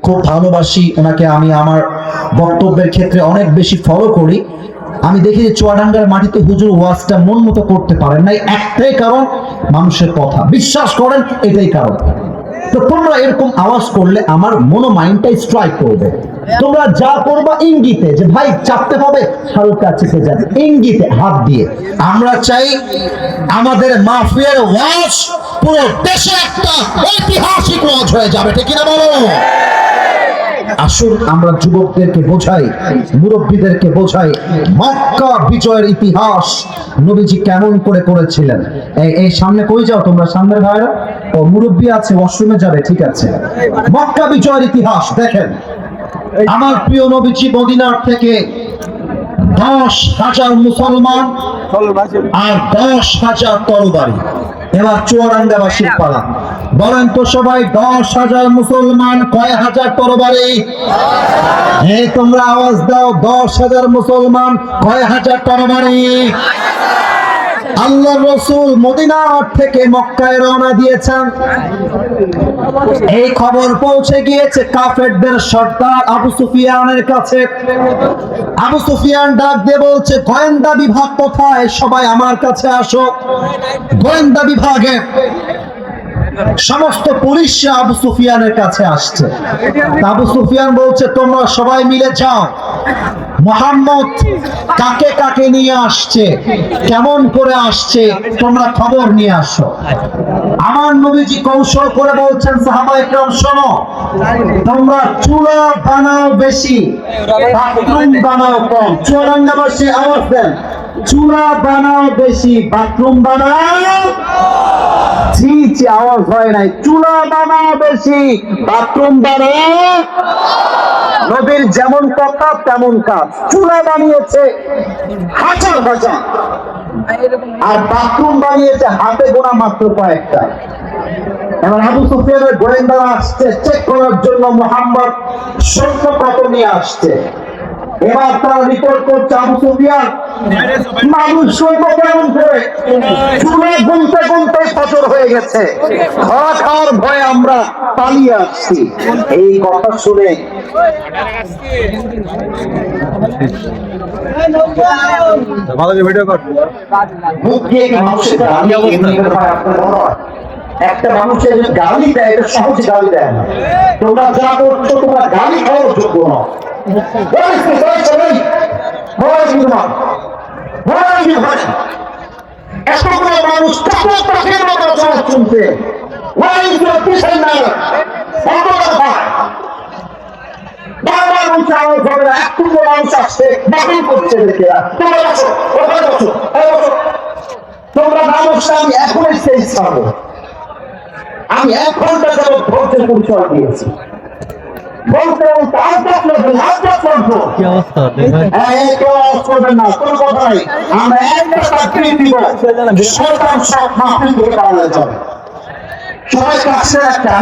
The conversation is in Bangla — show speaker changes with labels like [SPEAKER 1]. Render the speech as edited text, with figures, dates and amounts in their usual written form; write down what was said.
[SPEAKER 1] খুব ভালোবাসি ওনাকে, আমি আমার বক্তব্যের ক্ষেত্রে অনেক বেশি ফলো করি। আমি দেখি যে চুয়াডাঙ্গার মাটিতে হুজুর ওয়াজটা মন মতো করতে পারেন নাই, একটাই কারণ মানুষের কথা। বিশ্বাস করেন এটাই কারণ। তো তোমরা এরকম আওয়াজ করলে আমার মনো মাইন্ডটা স্ট্রাইক করবে। তোমরা যা করবা ইঙ্গিতে, যে ভাই চাপতে হবে, হালকা চেপে যাবে ইঙ্গিতে হাত দিয়ে। আমরা চাই আমাদের মাহফিলের ওয়াজ পুরো দেশে একটা ঐতিহাসিক ওয়াজ হয়ে যাবে, ঠিক কিনা বলো? আসুন আমরা যুবকদেরকে বোঝাই, মুরব্বীদেরকে বোঝাই মক্কা বিজয়ের ইতিহাস নবীজি কেমন করে করেছিলেন। এই সামনে কই যাও তোমরা, সামনের ভাইরা? ও মুরব্বী আছে, ওয়াশরুমে যাবে, ঠিক আছে। মক্কা বিজয়ের ইতিহাস দেখেন। আমার প্রিয় নবীজি মদিনার থেকে 10,000 মুসলমান আর 10,000 তরবারি। এবার চুয়াডাঙ্গাবাসীর পালা, বলেন তো সবাই, 10,000 মুসলমান, কয় হাজার তরবারি? এই তোমরা আওয়াজ দাও, 10,000 মুসলমান, কয় হাজার তরবারি? আল্লাহর রাসূল মদিনা থেকে মক্কায় রওনা দিয়েছেন। এই খবর পৌঁছে গিয়েছে কাফেরদের সর্দার আবু সুফিয়ানের কাছে। আবু সুফিয়ান ডাক দিয়ে বলছে, গোয়েন্দা বিভাগ কোথায়? সবাই আমার কাছে আসো। গোয়েন্দা বিভাগে সমস্ত পুলিশরা আবু সুফিয়ানের কাছে আসছে। আবু সুফিয়ান বলছে, তোমরা সবাই মিলে যাও, মুহাম্মদ কাকে কাকে নিয়ে আসছে, কেমন করে আসছে, তোমরা খবর নিয়ে আসো। আমার নবীজি কৌশল করে বলছেন, সাহাবায়ে কেরাম শোনো, তোমরা চুলা বানাও বেশি, বাথরুম বানাও কম। চুয়াডাঙ্গাবাসী আওয়াজ দেন, চুলা বানাও বেশি, বাথরুম বানাও। জি জি, আওয়াজ হয় নাই। চুলা বানাও বেশি, বাথরুম বানাও। নবীর যেমন কথা তেমন কাজ। চুলা বানিয়েছে হাজার হাজার, আর বাথরুম বানিয়েছে হাতে গোনা মাত্র কয়েকটা। এবার আবু সুফিয়ানের গোয়েন্দারা আসছে চেক করার জন্য মুহাম্মদ সৈন্য কত নিয়ে আসছে। এবার তারা রিপোর্ট করছে, আবু সুফিয়ান মানুষ সৈন্য কেমন করে? চুলে গুনতে গুনতে ফজর হয়ে গেছে, ধরা খাওয়ার ভয়ে আমরা পালিয়ে আসছি। এই কথা শুনে একটা মানুষের গালি দেয়, এটা সহজে গালি দেয় না। তোমরা যা করছো তোমরা গালি খাওয়ার যোগ্য না। এতগুলো মানুষ শুনছে, বারবার বলছে আওয়াজ হবে না, এতগুলো মানুষ আসছে, বাতিল করছে। তোমরা না বসে আমি এখনই স্টেজ ছাড়বো। আমি 1 ঘন্টা যাবত ভোটের পরিচয় দিয়েছি, বলতে বলতে কি অবস্থা দেখবেন। কেউ আওয়াজ করবেন না, কোনো কথা নাই। আমরা একটা চাকরি দিব, শতাংশ মাহফিল ধরে পাওয়া যাবে। সবাই কাছে একটা